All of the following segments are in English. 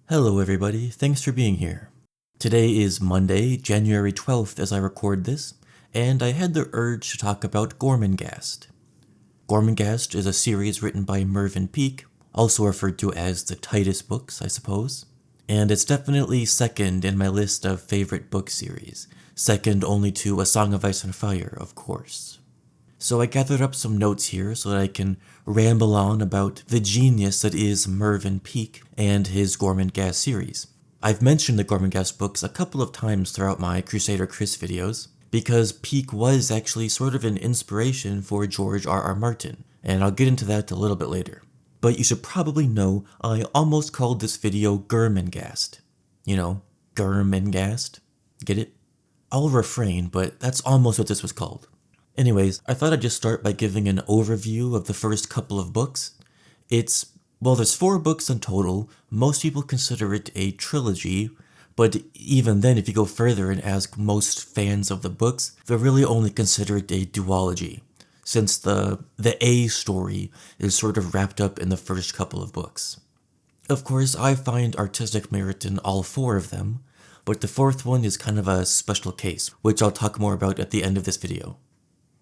Hello everybody, thanks for being here. Today is Monday, January 12th as I record this, and I had the urge to talk about Gormenghast. Gormenghast is a series written by Mervyn Peake, also referred to as the Titus books, I suppose, and it's definitely second in my list of favorite book series, second only to A Song of Ice and Fire, of course. So I gathered up some notes here so that I can ramble on about the genius that is Mervyn Peake and his Gormenghast series. I've mentioned the Gormenghast books a couple of times throughout my Crusader Chris videos, because Peake was actually sort of an inspiration for George R.R. Martin, and I'll get into that a little bit later. But you should probably know I almost called this video Gormenghast. You know, Gormenghast? Get it? I'll refrain, but that's almost what this was called. Anyways, I thought I'd just start by giving an overview of the first couple of books. There's 4 books in total. Most people consider it a trilogy, but even then, if you go further and ask most fans of the books, they'll really only consider it a duology, since the A story is sort of wrapped up in the first couple of books. Of course, I find artistic merit in all 4 of them, but the 4th one is kind of a special case, which I'll talk more about at the end of this video.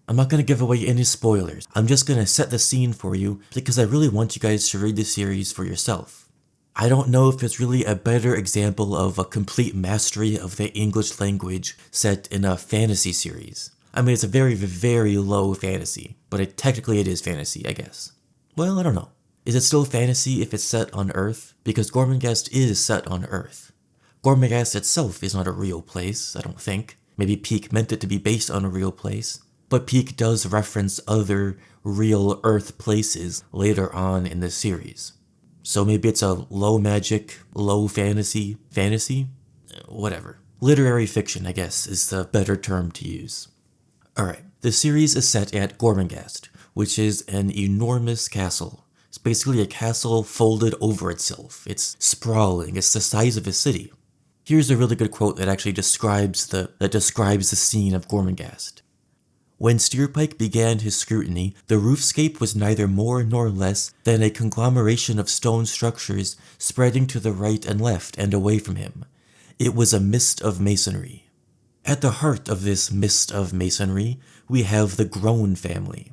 I'm not going to give away any spoilers, I'm just going to set the scene for you because I really want you guys to read the series for yourself. I don't know if it's really a better example of a complete mastery of the English language set in a fantasy series. I mean, it's a very, very low fantasy, but technically it is fantasy, I guess. Well, I don't know. Is it still fantasy if it's set on Earth? Because Gormenghast is set on Earth. Gormenghast itself is not a real place, I don't think. Maybe Peake meant it to be based on a real place. But Peake does reference other real Earth places later on in the series. So maybe it's a low magic, low fantasy? Whatever. Literary fiction, I guess, is the better term to use. Alright, the series is set at Gormenghast, which is an enormous castle. It's basically a castle folded over itself. It's sprawling, it's the size of a city. Here's a really good quote that actually describes the scene of Gormenghast. When Steerpike began his scrutiny, the roofscape was neither more nor less than a conglomeration of stone structures spreading to the right and left and away from him. It was a mist of masonry. At the heart of this mist of masonry, we have the Groan family.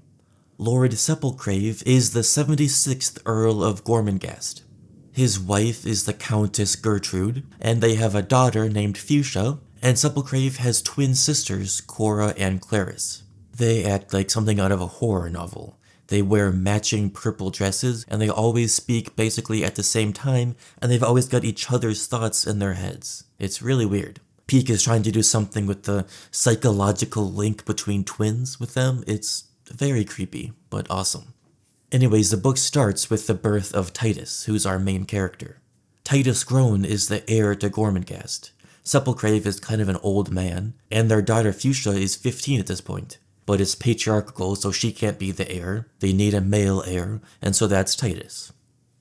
Lord Sepulchrave is the 76th Earl of Gormenghast. His wife is the Countess Gertrude, and they have a daughter named Fuchsia, and Sepulchrave has twin sisters, Cora and Clarice. They act like something out of a horror novel. They wear matching purple dresses, and they always speak basically at the same time, and they've always got each other's thoughts in their heads. It's really weird. Peake is trying to do something with the psychological link between twins with them. It's very creepy, but awesome. Anyways, the book starts with the birth of Titus, who's our main character. Titus Groan is the heir to Gormenghast. Sepulchrave is kind of an old man, and their daughter Fuchsia is 15 at this point. But it's patriarchal, so she can't be the heir. They need a male heir, and so that's Titus.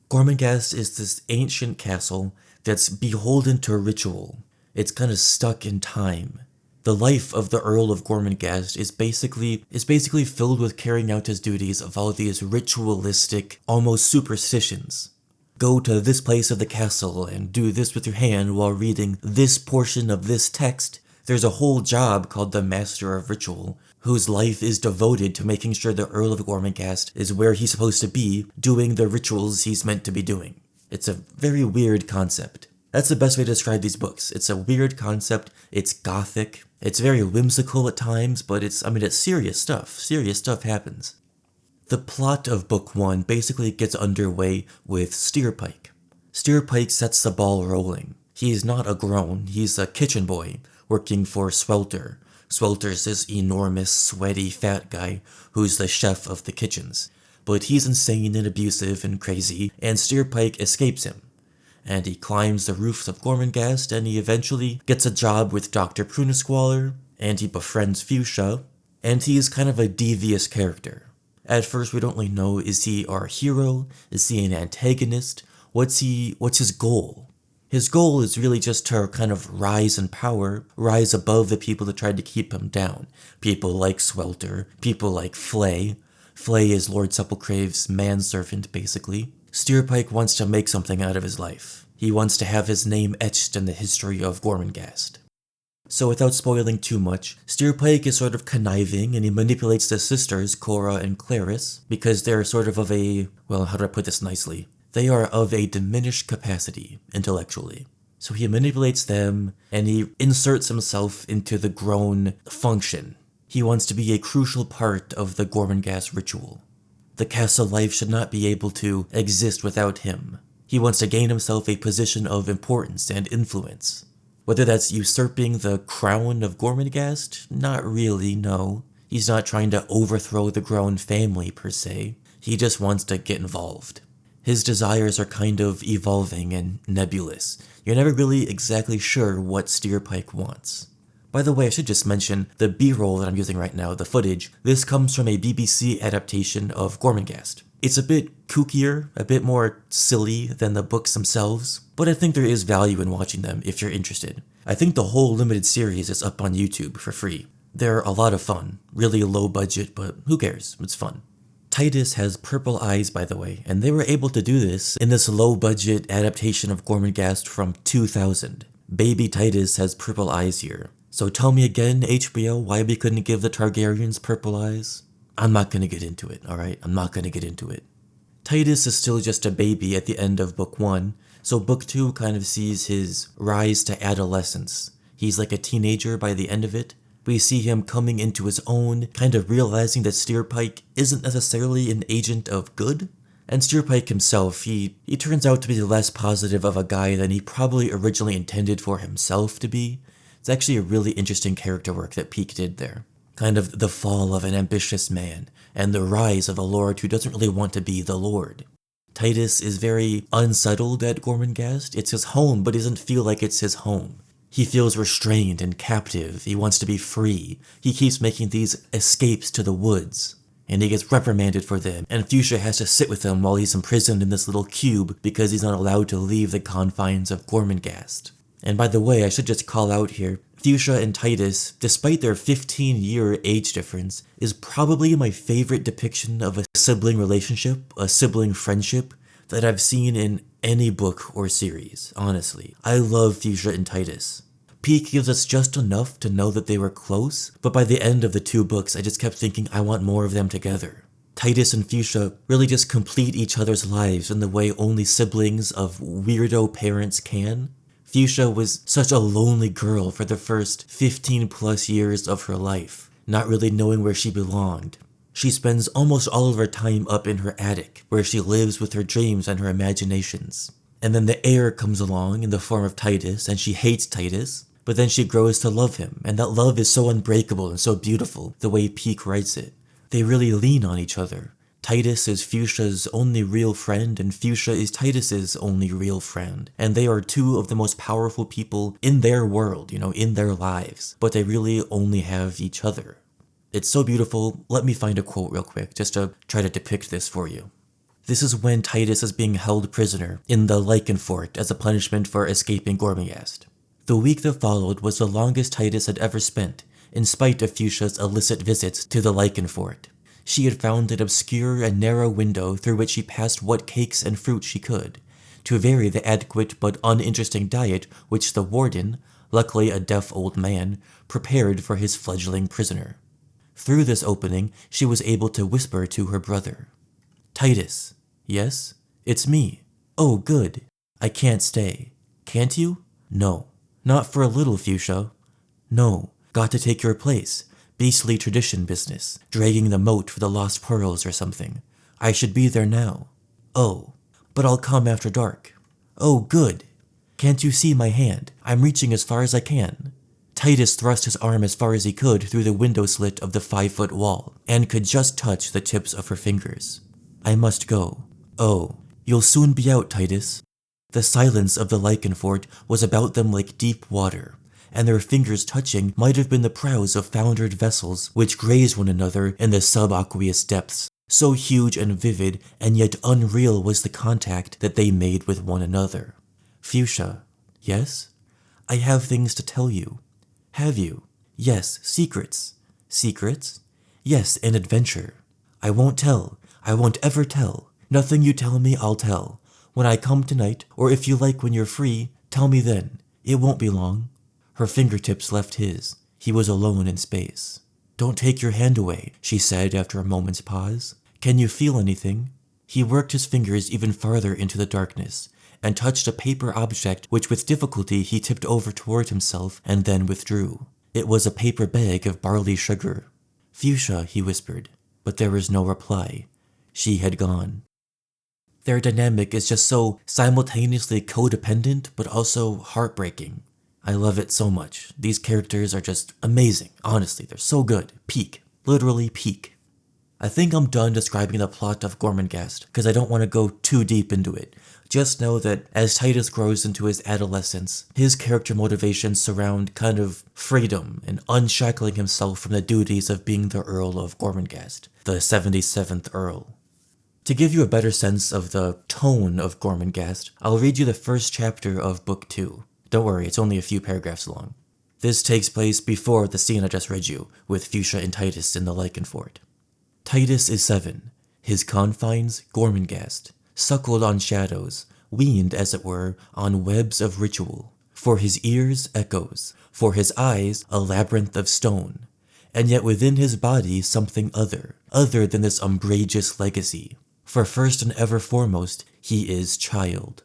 Gormenghast is this ancient castle that's beholden to ritual. It's kind of stuck in time. The life of the Earl of Gormenghast is basically filled with carrying out his duties of all these ritualistic, almost superstitions. Go to this place of the castle and do this with your hand while reading this portion of this text. There's a whole job called the Master of Ritual, whose life is devoted to making sure the Earl of Gormenghast is where he's supposed to be, doing the rituals he's meant to be doing. It's a very weird concept. That's the best way to describe these books. It's a weird concept, it's gothic, it's very whimsical at times, but it's serious stuff. Serious stuff happens. The plot of book 1 basically gets underway with Steerpike. Steerpike sets the ball rolling. He's not a groan, he's a kitchen boy, working for Swelter. Swelter's this enormous, sweaty, fat guy who's the chef of the kitchens. But he's insane and abusive and crazy, and Steerpike escapes him. And he climbs the roofs of Gormenghast, and he eventually gets a job with Dr. Prunesqualler, and he befriends Fuchsia, and he is kind of a devious character. At first we don't really know, is he our hero? Is he an antagonist? What's his goal? His goal is really just to kind of rise in power, rise above the people that tried to keep him down. People like Swelter, people like Flay. Flay is Lord Sepulchrave's manservant, basically. Steerpike wants to make something out of his life. He wants to have his name etched in the history of Gormenghast. So without spoiling too much, Steerpike is sort of conniving and he manipulates the sisters, Cora and Clarice, because they're sort of a, well, how do I put this nicely? They are of a diminished capacity, intellectually. So he manipulates them, and he inserts himself into the Groan function. He wants to be a crucial part of the Gormenghast ritual. The castle life should not be able to exist without him. He wants to gain himself a position of importance and influence. Whether that's usurping the crown of Gormenghast? Not really, no. He's not trying to overthrow the Groan family, per se. He just wants to get involved. His desires are kind of evolving and nebulous. You're never really exactly sure what Steerpike wants. By the way, I should just mention the B-roll that I'm using right now, the footage. This comes from a BBC adaptation of Gormenghast. It's a bit kookier, a bit more silly than the books themselves, but I think there is value in watching them if you're interested. I think the whole limited series is up on YouTube for free. They're a lot of fun, really low budget, but who cares, it's fun. Titus has purple eyes, by the way, and they were able to do this in this low-budget adaptation of Gormenghast from 2000. Baby Titus has purple eyes here. So tell me again, HBO, why we couldn't give the Targaryens purple eyes? I'm not gonna get into it, alright? I'm not gonna get into it. Titus is still just a baby at the end of Book 1, so Book 2 kind of sees his rise to adolescence. He's like a teenager by the end of it. We see him coming into his own, kind of realizing that Steerpike isn't necessarily an agent of good. And Steerpike himself, he turns out to be less positive of a guy than he probably originally intended for himself to be. It's actually a really interesting character work that Peake did there. Kind of the fall of an ambitious man, and the rise of a lord who doesn't really want to be the lord. Titus is very unsettled at Gormenghast. It's his home, but he doesn't feel like it's his home. He feels restrained and captive. He wants to be free. He keeps making these escapes to the woods, and he gets reprimanded for them, and Fuchsia has to sit with him while he's imprisoned in this little cube because he's not allowed to leave the confines of Gormenghast. And by the way, I should just call out here, Fuchsia and Titus, despite their 15-year age difference, is probably my favorite depiction of a sibling relationship, a sibling friendship, that I've seen in any book or series, honestly. I love Fuchsia and Titus. Peake gives us just enough to know that they were close, but by the end of the 2 books, I just kept thinking I want more of them together. Titus and Fuchsia really just complete each other's lives in the way only siblings of weirdo parents can. Fuchsia was such a lonely girl for the first 15 plus years of her life, not really knowing where she belonged. She spends almost all of her time up in her attic, where she lives with her dreams and her imaginations. And then the heir comes along in the form of Titus, and she hates Titus, but then she grows to love him, and that love is so unbreakable and so beautiful, the way Peake writes it. They really lean on each other. Titus is Fuchsia's only real friend, and Fuchsia is Titus's only real friend. And they are 2 of the most powerful people in their world, in their lives. But they really only have each other. It's so beautiful. Let me find a quote real quick, just to try to depict this for you. This is when Titus is being held prisoner in the Lichen Fort as a punishment for escaping Gormenghast. The week that followed was the longest Titus had ever spent, in spite of Fuchsia's illicit visits to the Lichen Fort. She had found an obscure and narrow window through which she passed what cakes and fruit she could, to vary the adequate but uninteresting diet which the warden, luckily a deaf old man, prepared for his fledgling prisoner. Through this opening, she was able to whisper to her brother. "Titus." "Yes?" "It's me." "Oh, good. I can't stay." "Can't you?" "No." "Not for a little, Fuchsia." "No. Got to take your place. Beastly tradition business, dragging the moat for the lost pearls or something. I should be there now." "Oh, but I'll come after dark." "Oh, good. Can't you see my hand? I'm reaching as far as I can." Titus thrust his arm as far as he could through the window slit of the 5-foot wall, and could just touch the tips of her fingers. "I must go." "Oh, you'll soon be out, Titus." The silence of the Lichen Fort was about them like deep water, and their fingers touching might have been the prows of foundered vessels which grazed one another in the subaqueous depths. So huge and vivid and yet unreal was the contact that they made with one another. "Fuchsia." "Yes?" "I have things to tell you." "Have you?" "Yes, secrets." "Secrets?" "Yes, an adventure." "I won't tell. I won't ever tell. Nothing you tell me, I'll tell. When I come tonight, or if you like when you're free, tell me then. It won't be long." Her fingertips left his. He was alone in space. "Don't take your hand away," she said after a moment's pause. "Can you feel anything?" He worked his fingers even farther into the darkness, and touched a paper object which with difficulty he tipped over toward himself and then withdrew. It was a paper bag of barley sugar. "Fuchsia," he whispered, but there was no reply. She had gone. Their dynamic is just so simultaneously codependent, but also heartbreaking. I love it so much. These characters are just amazing. Honestly, they're so good. Peak. Literally peak. I think I'm done describing the plot of Gormenghast, because I don't want to go too deep into it. Just know that as Titus grows into his adolescence, his character motivations surround kind of freedom and unshackling himself from the duties of being the Earl of Gormenghast, the 77th Earl. To give you a better sense of the tone of Gormenghast, I'll read you the first chapter of Book 2. Don't worry, it's only a few paragraphs long. This takes place before the scene I just read you, with Fuchsia and Titus in the lichen fort. Titus is 7, his confines Gormenghast, suckled on shadows, weaned, as it were, on webs of ritual. For his ears echoes, for his eyes a labyrinth of stone, and yet within his body something other than this umbrageous legacy. For first and ever foremost, he is child.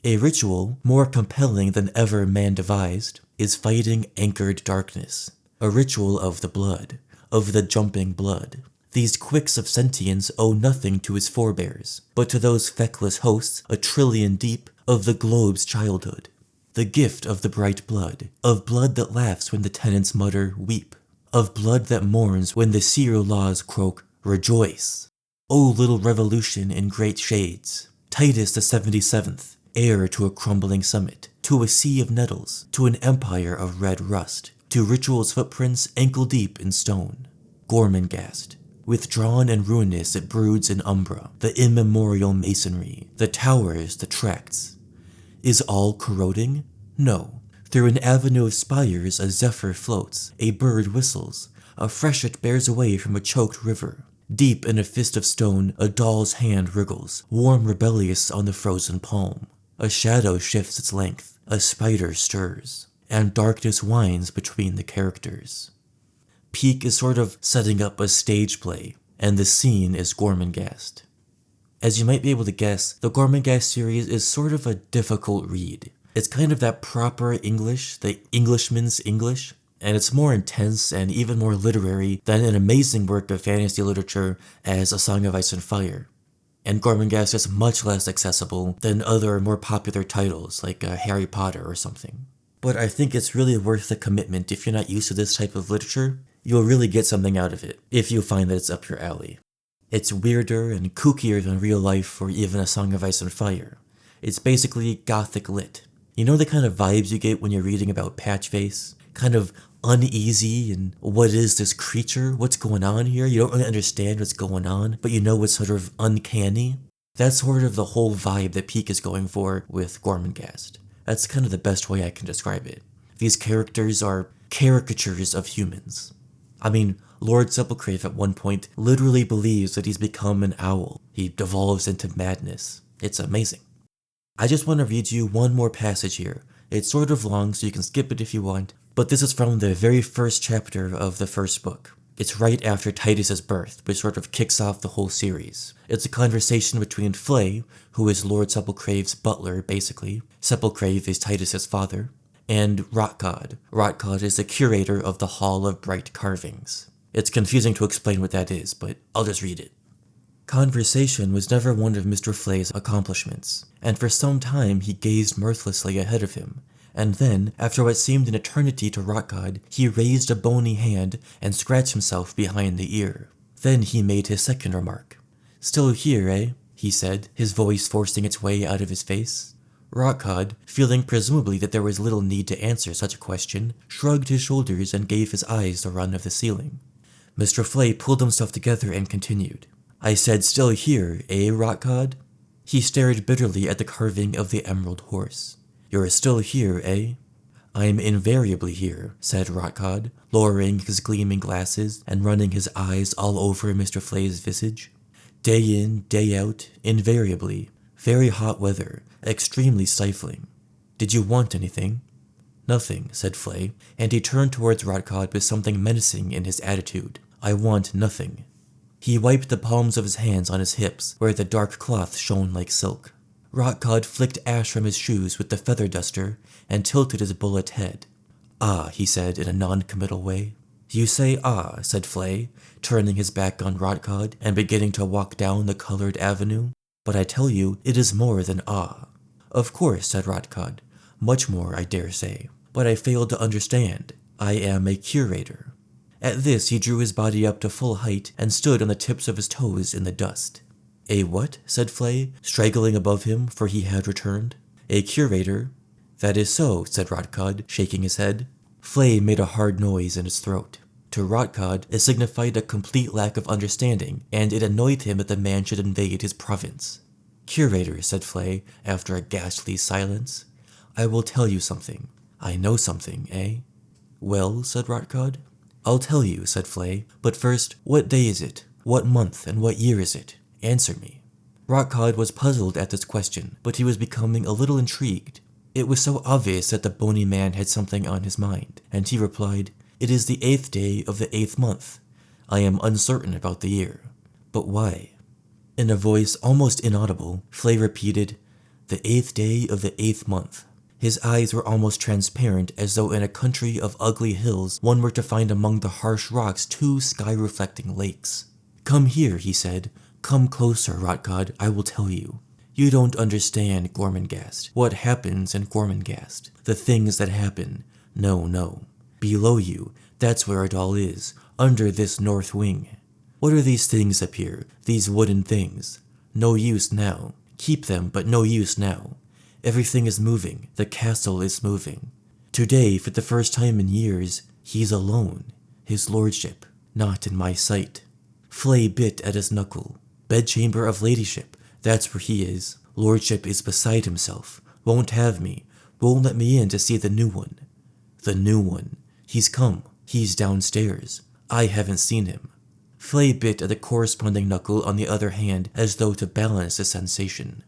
A ritual, more compelling than ever man devised, is fighting anchored darkness. A ritual of the blood, of the jumping blood. These quicks of sentience owe nothing to his forebears, but to those feckless hosts, a trillion deep, of the globe's childhood. The gift of the bright blood, of blood that laughs when the tenants mutter, "Weep," of blood that mourns when the seer laws croak, "Rejoice." O little revolution in great shades, Titus the 77th, heir to a crumbling summit, to a sea of nettles, to an empire of red rust, to ritual's footprints ankle-deep in stone. Gormenghast, withdrawn and ruinous it broods in umbra, the immemorial masonry, the towers, the tracts. Is all corroding? No. Through an avenue of spires a zephyr floats, a bird whistles, a freshet bears away from a choked river. Deep in a fist of stone a doll's hand wriggles, warm rebellious on the frozen palm. A shadow shifts its length, a spider stirs, and darkness winds between the characters. Peake is sort of setting up a stage play, and the scene is Gormenghast. As you might be able to guess, the Gormenghast series is sort of a difficult read. It's kind of that proper English, the Englishman's English, and it's more intense and even more literary than an amazing work of fantasy literature as A Song of Ice and Fire. And Gormenghast is much less accessible than other more popular titles like Harry Potter or something. But I think it's really worth the commitment. If you're not used to this type of literature, you'll really get something out of it if you find that it's up your alley. It's weirder and kookier than real life or even A Song of Ice and Fire. It's basically gothic lit. You know the kind of vibes you get when you're reading about Patchface? Kind of uneasy and what is this creature? What's going on here? You don't really understand what's going on, but you know it's sort of uncanny. That's sort of the whole vibe that Peake is going for with Gormenghast. That's kind of the best way I can describe it. These characters are caricatures of humans. I mean, Lord Sepulchrave at one point literally believes that he's become an owl. He devolves into madness. It's amazing. I just want to read you one more passage here. It's sort of long, so you can skip it if you want, but this is from the very first chapter of the first book. It's right after Titus's birth, which sort of kicks off the whole series. It's a conversation between Flay, who is Lord Sepulchrave's butler, basically. Sepulchrave is Titus's father. And Rotgod. Rotgod is the curator of the Hall of Bright Carvings. It's confusing to explain what that is, but I'll just read it. Conversation was never one of Mr. Flay's accomplishments, and for some time he gazed mirthlessly ahead of him, and then, after what seemed an eternity to Rotgod, he raised a bony hand and scratched himself behind the ear. Then he made his second remark. "Still here, eh?" he said, his voice forcing its way out of his face. Rotgod, feeling presumably that there was little need to answer such a question, shrugged his shoulders and gave his eyes the run of the ceiling. Mr. Flay pulled himself together and continued. "I said still here, eh, Rotgod?" He stared bitterly at the carving of the emerald horse. "You're still here, eh?" "I'm invariably here," said Rotgod, lowering his gleaming glasses and running his eyes all over Mr. Flay's visage. "Day in, day out, invariably. Very hot weather, extremely stifling. Did you want anything? Nothing, said Flay, and he turned towards Rotcod with something menacing in his attitude. I want nothing. He wiped the palms of his hands on his hips, where the dark cloth shone like silk. Rotcod flicked ash from his shoes with the feather duster and tilted his bullet head. Ah, he said in a non-committal way. You say ah, said Flay, turning his back on Rotcod and beginning to walk down the colored avenue. But I tell you, it is more than ah. Of course, said Rotcod. Much more, I dare say. But I fail to understand. I am a curator. At this, he drew his body up to full height and stood on the tips of his toes in the dust. A what? Said Flay, straggling above him, for he had returned. A curator? That is so, said Rotcod, shaking his head. Flay made a hard noise in his throat. To Rotcod, it signified a complete lack of understanding, and it annoyed him that the man should invade his province. Curator, said Flay, after a ghastly silence. I will tell you something. I know something, eh? Well, said Rotcod. I'll tell you, said Flay, but first, what day is it? What month and what year is it? Answer me. Rotcod was puzzled at this question, but he was becoming a little intrigued. It was so obvious that the bony man had something on his mind, and he replied, It is the 8th day of the 8th month. I am uncertain about the year. But why? In a voice almost inaudible, Flay repeated, The 8th day of the 8th month. His eyes were almost transparent, as though in a country of ugly hills one were to find among the harsh rocks 2 sky-reflecting lakes. Come here, he said. Come closer, Rotcod, I will tell you. You don't understand Gormenghast. What happens in Gormenghast? The things that happen. No. Below you, that's where it all is, under this north wing. What are these things up here, these wooden things? No use now. Keep them, but no use now. Everything is moving, the castle is moving. Today, for the first time in years, he's alone. His lordship, not in my sight. Flay bit at his knuckle. Bedchamber of ladyship, that's where he is. Lordship is beside himself. Won't have me. Won't let me in to see the new one. The new one. He's come. He's downstairs. I haven't seen him. Flay bit at the corresponding knuckle on the other hand as though to balance the sensation.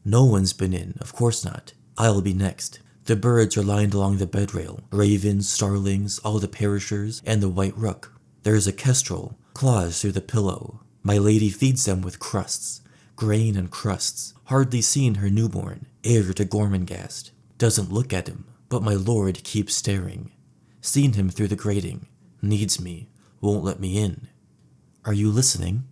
No one's been in, of course not. I'll be next. The birds are lined along the bedrail. Ravens, starlings, all the perishers, and the white rook. There's a kestrel, claws through the pillow. My lady feeds them with crusts. Grain and crusts. Hardly seen her newborn, heir to Gormenghast. Doesn't look at him, but my lord keeps staring. Seen him through the grating. Needs me. Won't let me in. Are you listening?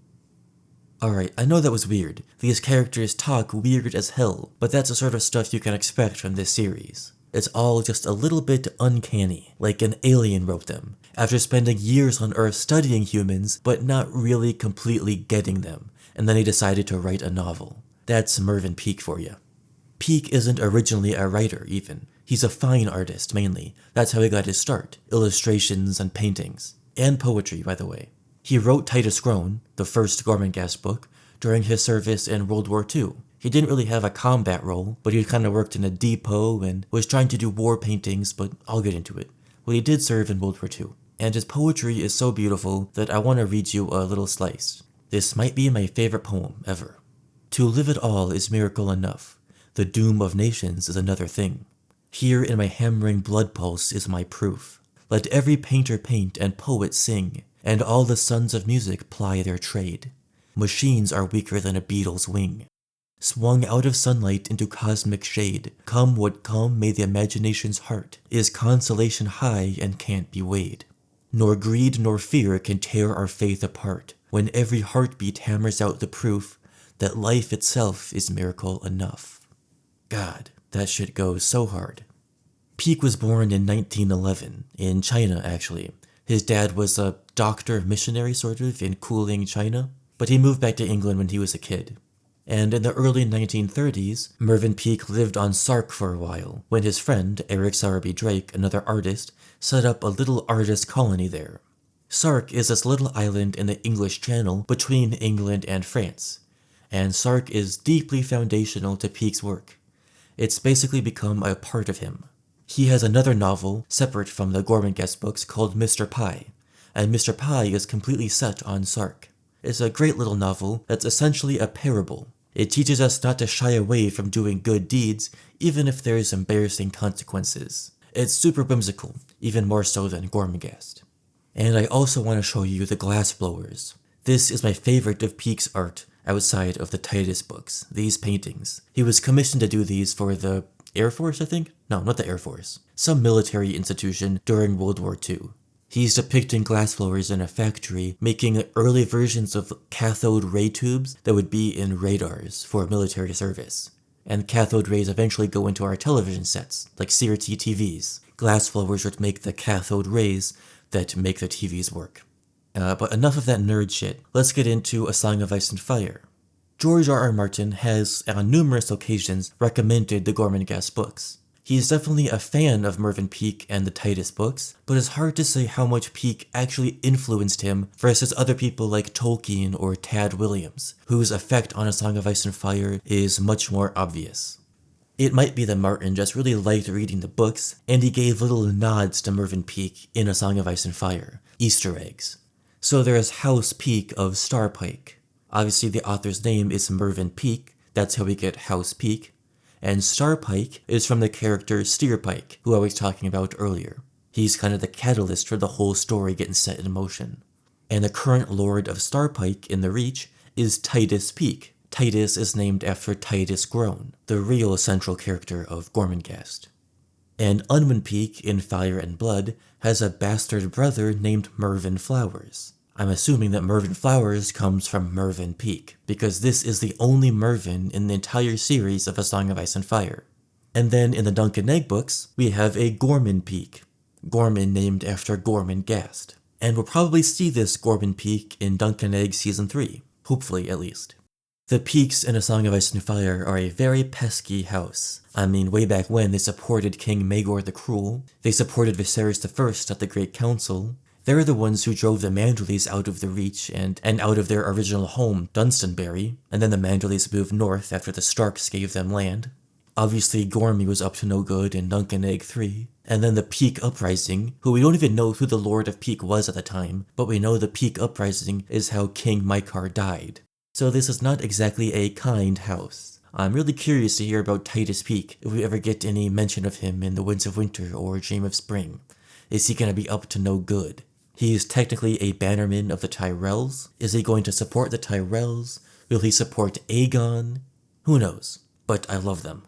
Alright, I know that was weird. These characters talk weird as hell, but that's the sort of stuff you can expect from this series. It's all just a little bit uncanny, like an alien wrote them, after spending years on Earth studying humans, but not really completely getting them, and then he decided to write a novel. That's Mervyn Peake for you. Peake isn't originally a writer, even. He's a fine artist, mainly. That's how he got his start. Illustrations and paintings. And poetry, by the way. He wrote Titus Groan, the first Gormenghast book, during his service in World War II. He didn't really have a combat role, but he kind of worked in a depot and was trying to do war paintings, but I'll get into it. Well, he did serve in World War II, and his poetry is so beautiful that I want to read you a little slice. This might be my favorite poem ever. To live at all is miracle enough. The doom of nations is another thing. Here in my hammering blood pulse is my proof. Let every painter paint and poet sing, and all the sons of music ply their trade. Machines are weaker than a beetle's wing. Swung out of sunlight into cosmic shade, come what come may the imagination's heart, is consolation high and can't be weighed. Nor greed nor fear can tear our faith apart, when every heartbeat hammers out the proof that life itself is miracle enough. God, that shit goes so hard. Peake was born in 1911, in China actually. His dad was a doctor missionary sort of in Kuling, China, but he moved back to England when he was a kid. And in the early 1930s, Mervyn Peake lived on Sark for a while, when his friend, Eric Sowerby Drake, another artist, set up a little artist colony there. Sark is this little island in the English Channel between England and France, and Sark is deeply foundational to Peake's work. It's basically become a part of him. He has another novel, separate from the Gormenghast books, called Mr. Pie, and Mr. Pie is completely set on Sark. It's a great little novel that's essentially a parable. It teaches us not to shy away from doing good deeds, even if there's embarrassing consequences. It's super whimsical, even more so than Gormenghast. And I also want to show you the glass blowers. This is my favorite of Peake's art outside of the Titus books, these paintings. He was commissioned to do these for the Air Force, I think? No, not the Air Force. Some military institution during World War II. He's depicting glassblowers in a factory making early versions of cathode ray tubes that would be in radars for military service. And cathode rays eventually go into our television sets, like CRT TVs. Glassblowers would make the cathode rays that make the TVs work. But enough of that nerd shit. Let's get into A Song of Ice and Fire. George R.R. Martin has, on numerous occasions, recommended the Gormenghast books. He's definitely a fan of Mervyn Peake and the Titus books, but it's hard to say how much Peake actually influenced him versus other people like Tolkien or Tad Williams, whose effect on A Song of Ice and Fire is much more obvious. It might be that Martin just really liked reading the books, and he gave little nods to Mervyn Peake in A Song of Ice and Fire, Easter eggs. So there's House Peake of Starpike. Obviously the author's name is Mervyn Peake, that's how we get House Peake, and Starpike is from the character Steerpike, who I was talking about earlier. He's kind of the catalyst for the whole story getting set in motion. And the current Lord of Starpike in the Reach is Titus Peake. Titus is named after Titus Groan, the real central character of Gormenghast. And Unwin Peake in Fire and Blood has a bastard brother named Mervyn Flowers. I'm assuming that Mervyn Flowers comes from Mervyn Peake, because this is the only Mervyn in the entire series of A Song of Ice and Fire. And then in the Dunk and Egg books, we have a Gorman Peake. Gorman named after Gormenghast. And we'll probably see this Gorman Peake in Dunk and Egg Season 3, hopefully at least. The Peakes in A Song of Ice and Fire are a very pesky house. I mean, way back when they supported King Maegor the Cruel, they supported Viserys I at the Great Council. They're the ones who drove the Manderleys out of the Reach and out of their original home, Dunstonbury, and then the Manderleys moved north after the Starks gave them land. Obviously, Gormy was up to no good in Dunk and Egg 3. And then the Peake Uprising, who we don't even know who the Lord of Peake was at the time, but we know the Peake Uprising is how King Maekar died. So this is not exactly a kind house. I'm really curious to hear about Titus Peake if we ever get any mention of him in The Winds of Winter or Dream of Spring. Is he gonna be up to no good? He is technically a bannerman of the Tyrells. Is he going to support the Tyrells? Will he support Aegon? Who knows, but I love them.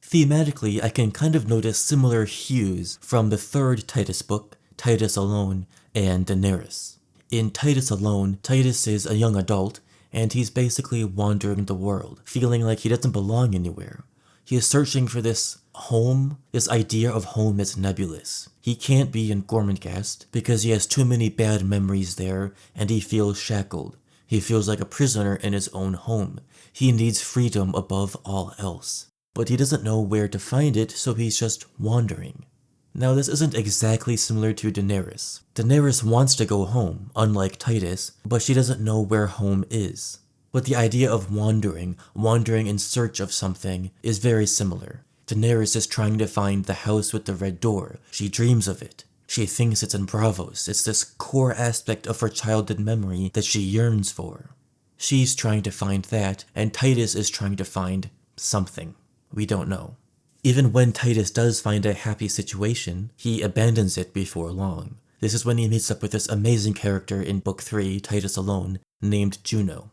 Thematically, I can kind of notice similar hues from the third Titus book, Titus Alone, and Daenerys. In Titus Alone, Titus is a young adult, and he's basically wandering the world, feeling like he doesn't belong anywhere. He is searching for this home. This idea of home is nebulous. He can't be in Gormenghast because he has too many bad memories there, and he feels shackled. He feels like a prisoner in his own home. He needs freedom above all else. But he doesn't know where to find it, so he's just wandering. Now this isn't exactly similar to Daenerys. Daenerys wants to go home, unlike Titus, but she doesn't know where home is. But the idea of wandering in search of something, is very similar. Daenerys is trying to find the house with the red door. She dreams of it. She thinks it's in Braavos. It's this core aspect of her childhood memory that she yearns for. She's trying to find that, and Titus is trying to find something. We don't know. Even when Titus does find a happy situation, he abandons it before long. This is when he meets up with this amazing character in Book 3, Titus Alone, named Juno.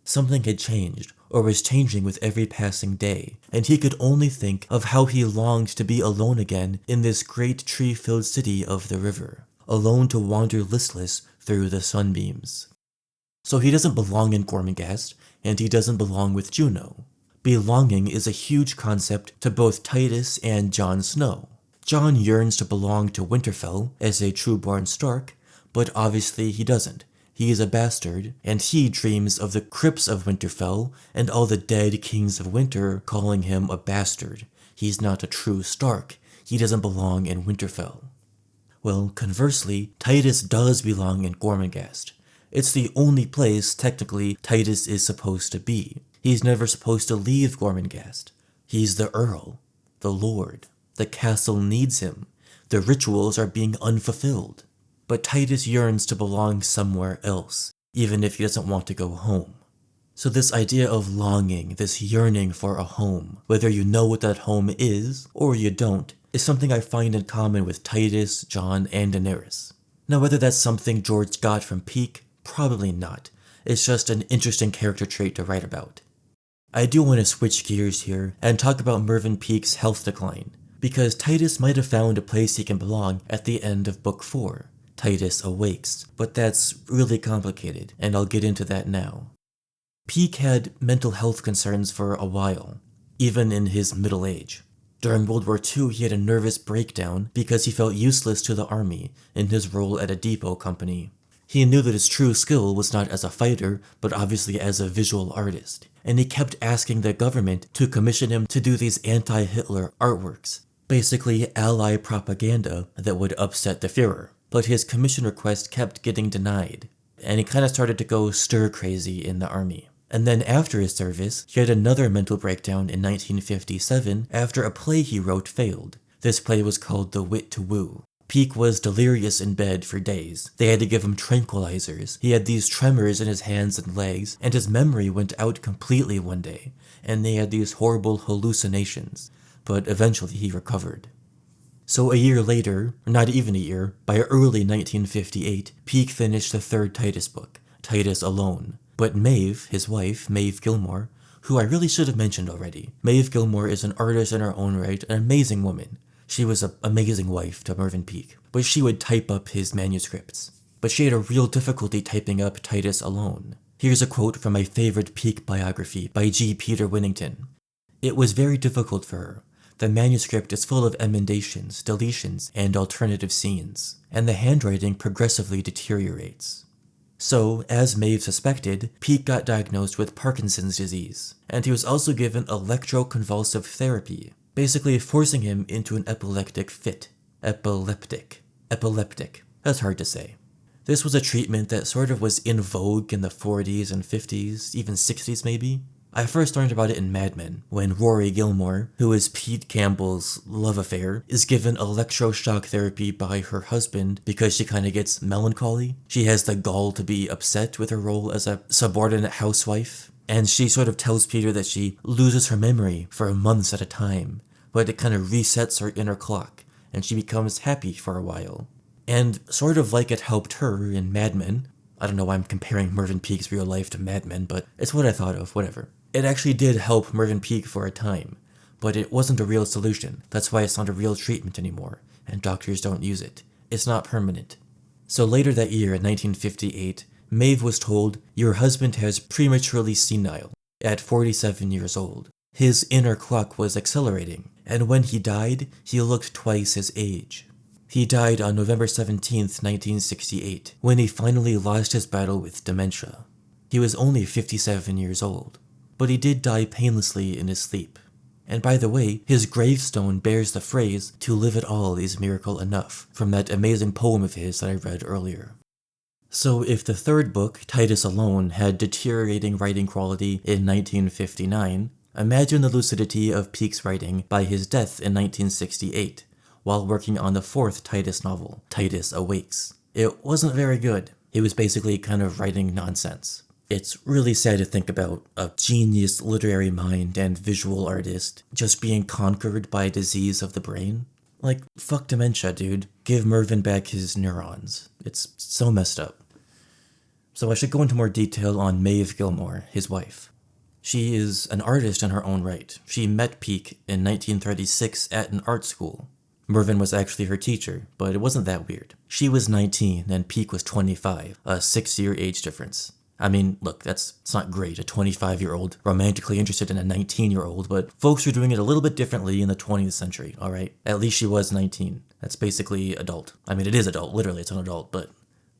Something had changed, or was changing with every passing day, and he could only think of how he longed to be alone again in this great tree-filled city of the river, alone to wander listless through the sunbeams. So he doesn't belong in Gormenghast, and he doesn't belong with Juno. Belonging is a huge concept to both Titus and Jon Snow. Jon yearns to belong to Winterfell as a true-born Stark, but obviously he doesn't. He is a bastard, and he dreams of the crypts of Winterfell and all the dead kings of winter calling him a bastard. He's not a true Stark. He doesn't belong in Winterfell. Well, conversely, Titus does belong in Gormenghast. It's the only place, technically, Titus is supposed to be. He's never supposed to leave Gormenghast. He's the Earl, the Lord. The castle needs him. The rituals are being unfulfilled. But Titus yearns to belong somewhere else, even if he doesn't want to go home. So this idea of longing, this yearning for a home, whether you know what that home is or you don't, is something I find in common with Titus, Jon, and Daenerys. Now whether that's something George got from Peake, probably not. It's just an interesting character trait to write about. I do want to switch gears here and talk about Mervyn Peake's health decline, because Titus might have found a place he can belong at the end of Book 4. Titus awakes, but that's really complicated, and I'll get into that now. Peake had mental health concerns for a while, even in his middle age. During World War II, he had a nervous breakdown because he felt useless to the army in his role at a depot company. He knew that his true skill was not as a fighter, but obviously as a visual artist, and he kept asking the government to commission him to do these anti-Hitler artworks, basically Ally propaganda that would upset the Führer. But his commission request kept getting denied, and he kind of started to go stir-crazy in the army. And then after his service, he had another mental breakdown in 1957 after a play he wrote failed. This play was called The Wit to Woo. Peake was delirious in bed for days. They had to give him tranquilizers. He had these tremors in his hands and legs, and his memory went out completely one day, and they had these horrible hallucinations. But eventually he recovered. So a year later, or not even a year, by early 1958, Peake finished the third Titus book, Titus Alone. But Maeve, his wife, Maeve Gilmore, who I really should have mentioned already. Maeve Gilmore is an artist in her own right, an amazing woman. She was an amazing wife to Mervyn Peake, but she would type up his manuscripts. But she had a real difficulty typing up Titus Alone. Here's a quote from my favorite Peake biography by G. Peter Winnington. "It was very difficult for her. The manuscript is full of emendations, deletions, and alternative scenes, and the handwriting progressively deteriorates." So, as Maeve suspected, Peake got diagnosed with Parkinson's disease, and he was also given electroconvulsive therapy, basically forcing him into an epileptic fit. Epileptic. That's hard to say. This was a treatment that sort of was in vogue in the 40s and 50s, even 60s maybe. I first learned about it in Mad Men, when Rory Gilmore, who is Pete Campbell's love affair, is given electroshock therapy by her husband because she kind of gets melancholy. She has the gall to be upset with her role as a subordinate housewife, and she sort of tells Peter that she loses her memory for months at a time, but it kind of resets her inner clock, and she becomes happy for a while. And sort of like it helped her in Mad Men, I don't know why I'm comparing Mervyn Peake's real life to Mad Men, but it's what I thought of, whatever. It actually did help Mervyn Peake for a time, but it wasn't a real solution. That's why it's not a real treatment anymore, and doctors don't use it. It's not permanent. So later that year, in 1958, Maeve was told, "Your husband has prematurely senile, at 47 years old. His inner clock was accelerating, and when he died, he looked twice his age." He died on November 17th, 1968, when he finally lost his battle with dementia. He was only 57 years old. But he did die painlessly in his sleep. And by the way, his gravestone bears the phrase, "To live at all is miracle enough," from that amazing poem of his that I read earlier. So if the third book, Titus Alone, had deteriorating writing quality in 1959, imagine the lucidity of Peake's writing by his death in 1968, while working on the fourth Titus novel, Titus Awakes. It wasn't very good. He was basically kind of writing nonsense. It's really sad to think about a genius literary mind and visual artist just being conquered by a disease of the brain. Like, fuck dementia, dude. Give Mervyn back his neurons. It's so messed up. So I should go into more detail on Maeve Gilmore, his wife. She is an artist in her own right. She met Peake in 1936 at an art school. Mervyn was actually her teacher, but it wasn't that weird. She was 19 and Peake was 25, a 6-year age difference. I mean, look, it's not great, a 25-year-old romantically interested in a 19-year-old, but folks were doing it a little bit differently in the 20th century, alright? At least she was 19. That's basically adult. I mean, it is adult, literally, it's an adult, but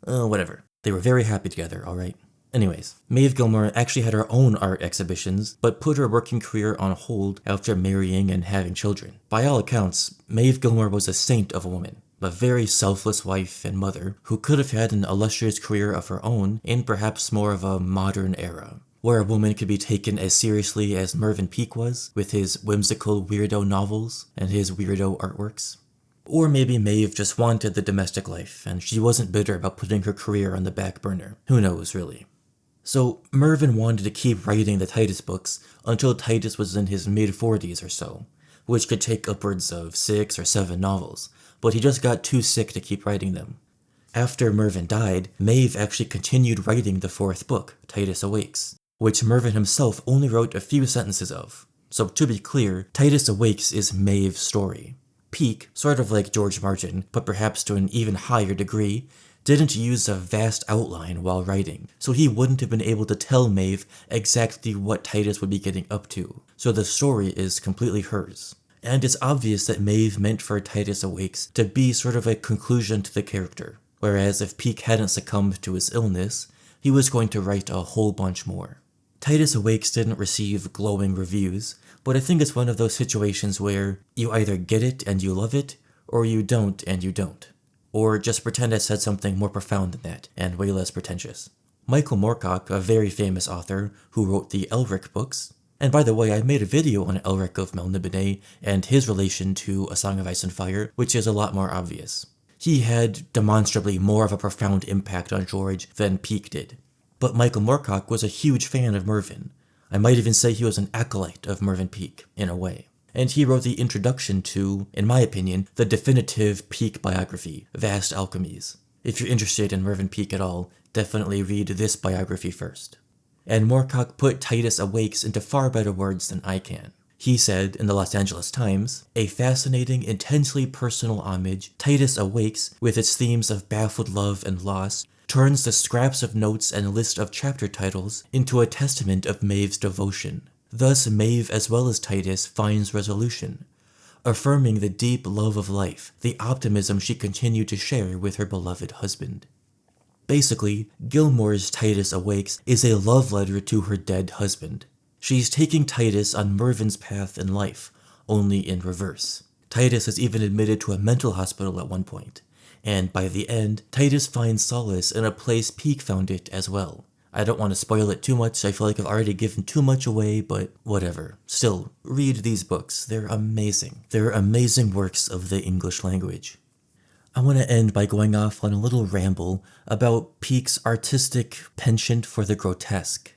whatever. They were very happy together, alright? Anyways, Maeve Gilmore actually had her own art exhibitions, but put her working career on hold after marrying and having children. By all accounts, Maeve Gilmore was a saint of a woman. A very selfless wife and mother who could have had an illustrious career of her own in perhaps more of a modern era, where a woman could be taken as seriously as Mervyn Peake was, with his whimsical weirdo novels and his weirdo artworks. Or maybe Maeve just wanted the domestic life, and she wasn't bitter about putting her career on the back burner. Who knows, really. So Mervyn wanted to keep writing the Titus books until Titus was in his mid-40s or so, which could take upwards of 6 or 7 novels, but he just got too sick to keep writing them. After Mervyn died, Maeve actually continued writing the 4th book, Titus Awakes, which Mervyn himself only wrote a few sentences of. So to be clear, Titus Awakes is Maeve's story. Peake, sort of like George Martin, but perhaps to an even higher degree, didn't use a vast outline while writing, so he wouldn't have been able to tell Maeve exactly what Titus would be getting up to, so the story is completely hers. And it's obvious that Maeve meant for Titus Awakes to be sort of a conclusion to the character, whereas if Peake hadn't succumbed to his illness, he was going to write a whole bunch more. Titus Awakes didn't receive glowing reviews, but I think it's one of those situations where you either get it and you love it, or you don't and you don't. Or just pretend I said something more profound than that, and way less pretentious. Michael Moorcock, a very famous author who wrote the Elric books, and by the way, I made a video on Elric of Melniboné and his relation to A Song of Ice and Fire, which is a lot more obvious. He had demonstrably more of a profound impact on George than Peake did. But Michael Moorcock was a huge fan of Mervyn. I might even say he was an acolyte of Mervyn Peake, in a way. And he wrote the introduction to, in my opinion, the definitive Peake biography, Vast Alchemies. If you're interested in Mervyn Peake at all, definitely read this biography first. And Moorcock put Titus Awakes into far better words than I can. He said in the Los Angeles Times, "A fascinating, intensely personal homage, Titus Awakes, with its themes of baffled love and loss, turns the scraps of notes and list of chapter titles into a testament of Maeve's devotion. Thus Maeve as well as Titus finds resolution, affirming the deep love of life, the optimism she continued to share with her beloved husband." Basically, Gilmore's Titus Awakes is a love letter to her dead husband. She's taking Titus on Mervyn's path in life, only in reverse. Titus is even admitted to a mental hospital at one point, and by the end, Titus finds solace in a place Peake found it as well. I don't want to spoil it too much, I feel like I've already given too much away, but whatever. Still, read these books, they're amazing. They're amazing works of the English language. I want to end by going off on a little ramble about Peake's artistic penchant for the grotesque.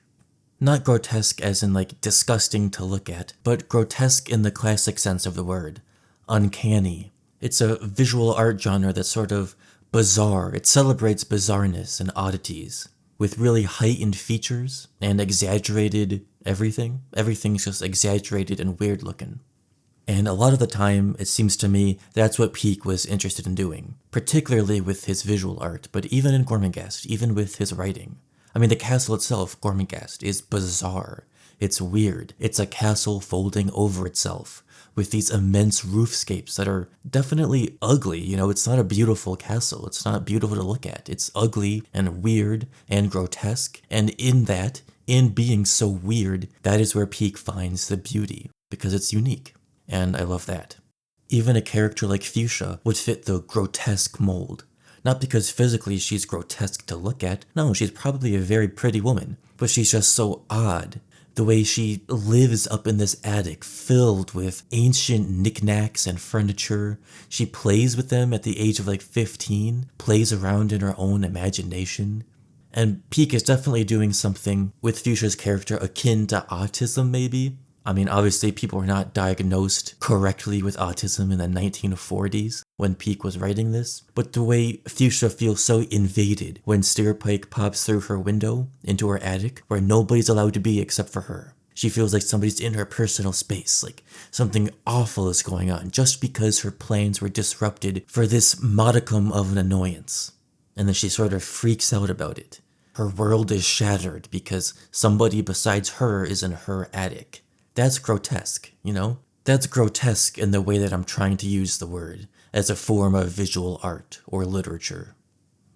Not grotesque as in like disgusting to look at, but grotesque in the classic sense of the word. Uncanny. It's a visual art genre that's sort of bizarre. It celebrates bizarreness and oddities, with really heightened features and exaggerated everything. Everything's just exaggerated and weird looking. And a lot of the time, it seems to me, that's what Peake was interested in doing, particularly with his visual art, but even in Gormenghast, even with his writing. I mean, the castle itself, Gormenghast, is bizarre. It's weird. It's a castle folding over itself, with these immense roofscapes that are definitely ugly. You know, it's not a beautiful castle. It's not beautiful to look at. It's ugly and weird and grotesque, and in being so weird, that is where Peake finds the beauty, because it's unique. And I love that. Even a character like Fuchsia would fit the grotesque mold. Not because physically she's grotesque to look at, no, she's probably a very pretty woman, but she's just so odd. The way she lives up in this attic filled with ancient knickknacks and furniture. She plays with them at the age of like 15, plays around in her own imagination. And Peake is definitely doing something with Fuchsia's character akin to autism maybe. I mean, obviously people were not diagnosed correctly with autism in the 1940s when Peake was writing this, but the way Fuchsia feels so invaded when Steerpike pops through her window into her attic where nobody's allowed to be except for her. She feels like somebody's in her personal space, like something awful is going on just because her plans were disrupted for this modicum of an annoyance. And then she sort of freaks out about it. Her world is shattered because somebody besides her is in her attic. That's grotesque, you know? That's grotesque in the way that I'm trying to use the word, as a form of visual art or literature.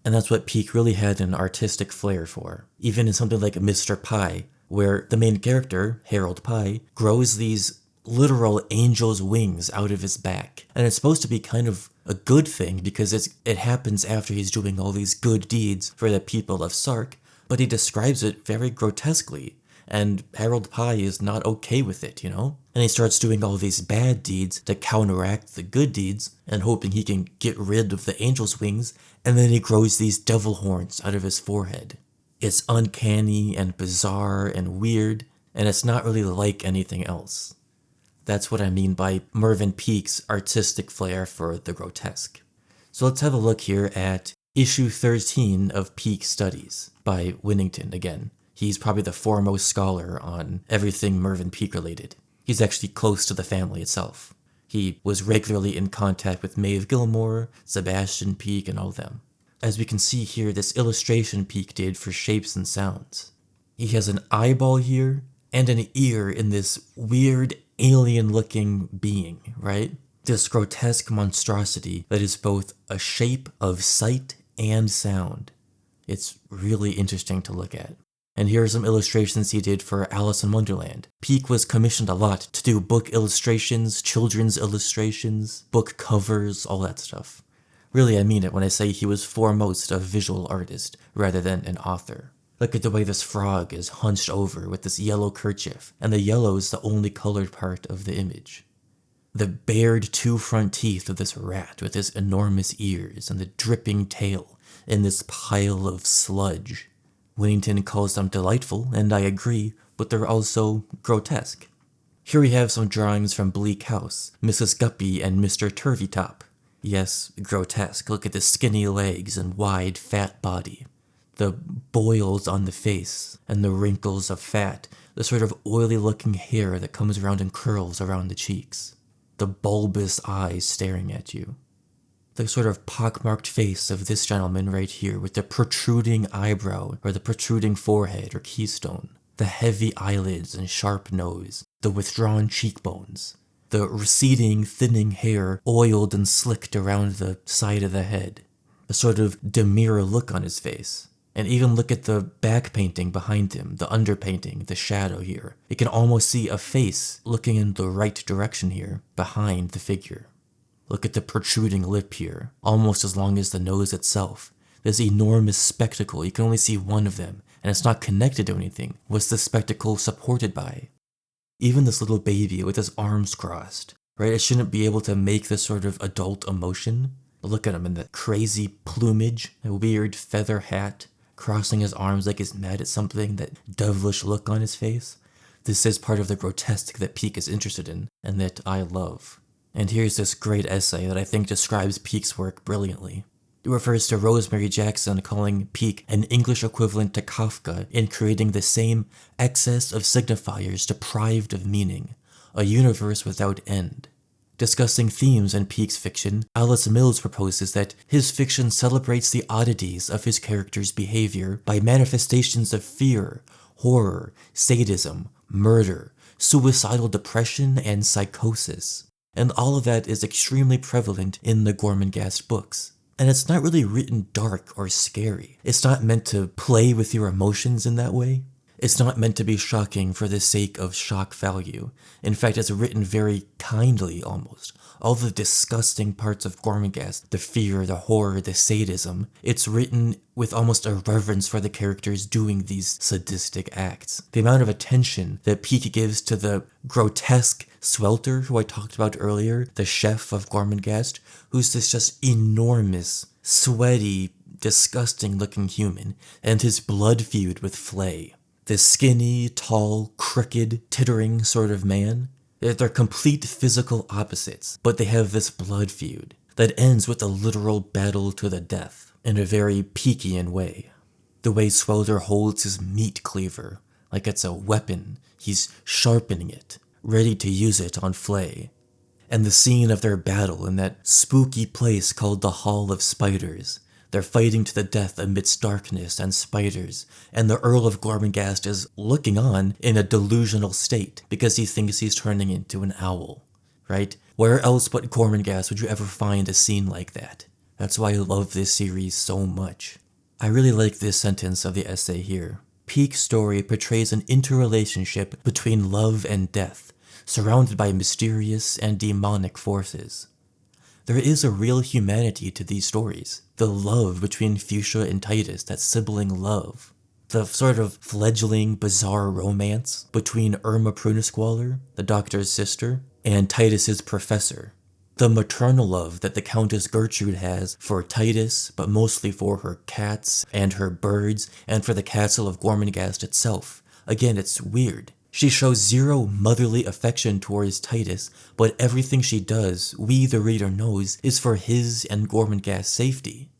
And that's what Peake really had an artistic flair for, even in something like Mr. Pye, where the main character, Harold Pye, grows these literal angel's wings out of his back. And it's supposed to be kind of a good thing because it happens after he's doing all these good deeds for the people of Sark, but he describes it very grotesquely. And Harold Pye is not okay with it, you know? And he starts doing all these bad deeds to counteract the good deeds and hoping he can get rid of the angel's wings, and then he grows these devil horns out of his forehead. It's uncanny and bizarre and weird, and it's not really like anything else. That's what I mean by Mervyn Peake's artistic flair for the grotesque. So let's have a look here at issue 13 of Peake Studies by Winnington again. He's probably the foremost scholar on everything Mervyn Peake related. He's actually close to the family itself. He was regularly in contact with Maeve Gilmore, Sebastian Peake, and all of them. As we can see here, this illustration Peake did for shapes and sounds. He has an eyeball here and an ear in this weird alien-looking being, right? This grotesque monstrosity that is both a shape of sight and sound. It's really interesting to look at. And here are some illustrations he did for Alice in Wonderland. Peake was commissioned a lot to do book illustrations, children's illustrations, book covers, all that stuff. Really, I mean it when I say he was foremost a visual artist rather than an author. Look at the way this frog is hunched over with this yellow kerchief, and the yellow is the only colored part of the image. The bared two front teeth of this rat with his enormous ears and the dripping tail in this pile of sludge. Winnington calls them delightful, and I agree, but they're also grotesque. Here we have some drawings from Bleak House, Mrs. Guppy and Mr. Turveydrop. Yes, grotesque. Look at the skinny legs and wide, fat body. The boils on the face, and the wrinkles of fat, the sort of oily-looking hair that comes around and curls around the cheeks. The bulbous eyes staring at you. The sort of pockmarked face of this gentleman right here with the protruding eyebrow or the protruding forehead or keystone, the heavy eyelids and sharp nose, the withdrawn cheekbones, the receding, thinning hair oiled and slicked around the side of the head, a sort of demure look on his face. And even look at the back painting behind him, the underpainting, the shadow here. You can almost see a face looking in the right direction here, behind the figure. Look at the protruding lip here, almost as long as the nose itself. This enormous spectacle, you can only see one of them, and it's not connected to anything. What's the spectacle supported by? Even this little baby with his arms crossed, right? It shouldn't be able to make this sort of adult emotion. But look at him in that crazy plumage, a weird feather hat, crossing his arms like he's mad at something, that devilish look on his face. This is part of the grotesque that Peake is interested in, and that I love. And here's this great essay that I think describes Peake's work brilliantly. It refers to Rosemary Jackson calling Peake an English equivalent to Kafka in creating the same excess of signifiers deprived of meaning, a universe without end. Discussing themes in Peake's fiction, Alice Mills proposes that his fiction celebrates the oddities of his characters' behavior by manifestations of fear, horror, sadism, murder, suicidal depression, and psychosis. And all of that is extremely prevalent in the Gormenghast books. And it's not really written dark or scary. It's not meant to play with your emotions in that way. It's not meant to be shocking for the sake of shock value. In fact, it's written very kindly almost. All the disgusting parts of Gormenghast, the fear, the horror, the sadism, it's written with almost a reverence for the characters doing these sadistic acts. The amount of attention that Peake gives to the grotesque Swelter, who I talked about earlier, the chef of Gormenghast, who's this just enormous, sweaty, disgusting looking human, and his blood feud with Flay. This skinny, tall, crooked, tittering sort of man. They're complete physical opposites, but they have this blood feud that ends with a literal battle to the death in a very Peakean way. The way Swelter holds his meat cleaver, like it's a weapon, he's sharpening it, ready to use it on Flay. And the scene of their battle in that spooky place called the Hall of Spiders. They're fighting to the death amidst darkness and spiders, and the Earl of Gormenghast is looking on in a delusional state because he thinks he's turning into an owl, right? Where else but Gormenghast would you ever find a scene like that? That's why I love this series so much. I really like this sentence of the essay here. Peake's story portrays an interrelationship between love and death, surrounded by mysterious and demonic forces. There is a real humanity to these stories. The love between Fuchsia and Titus, that sibling love. The sort of fledgling, bizarre romance between Irma Prunisqualler, the doctor's sister, and Titus's professor. The maternal love that the Countess Gertrude has for Titus, but mostly for her cats and her birds, and for the castle of Gormenghast itself. Again, it's weird. She shows zero motherly affection towards Titus, but everything she does, we the reader knows, is for his and Gormenghast's safety.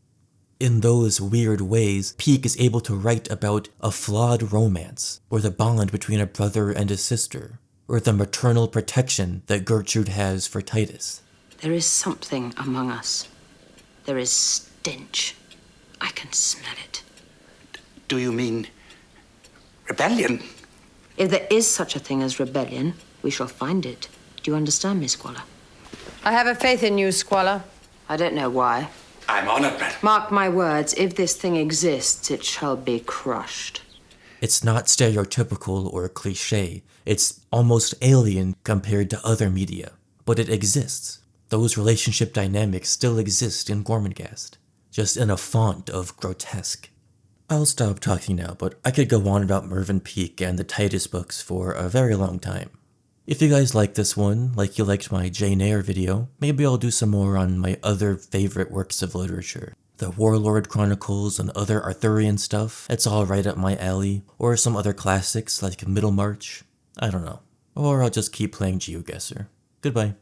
In those weird ways, Peake is able to write about a flawed romance, or the bond between a brother and a sister, or the maternal protection that Gertrude has for Titus. There is something among us. There is stench. I can smell it. Do you mean rebellion? If there is such a thing as rebellion, we shall find it. Do you understand me, Squalor? I have a faith in you, Squalor. I don't know why. I'm honored, madam. Mark my words, if this thing exists, it shall be crushed. It's not stereotypical or cliché. It's almost alien compared to other media. But it exists. Those relationship dynamics still exist in Gormenghast, just in a font of grotesque. I'll stop talking now, but I could go on about Mervyn Peake and the Titus books for a very long time. If you guys like this one, like you liked my Jane Eyre video, maybe I'll do some more on my other favorite works of literature. The Warlord Chronicles and other Arthurian stuff, it's all right up my alley, or some other classics like Middlemarch, I don't know. Or I'll just keep playing GeoGuessr. Goodbye.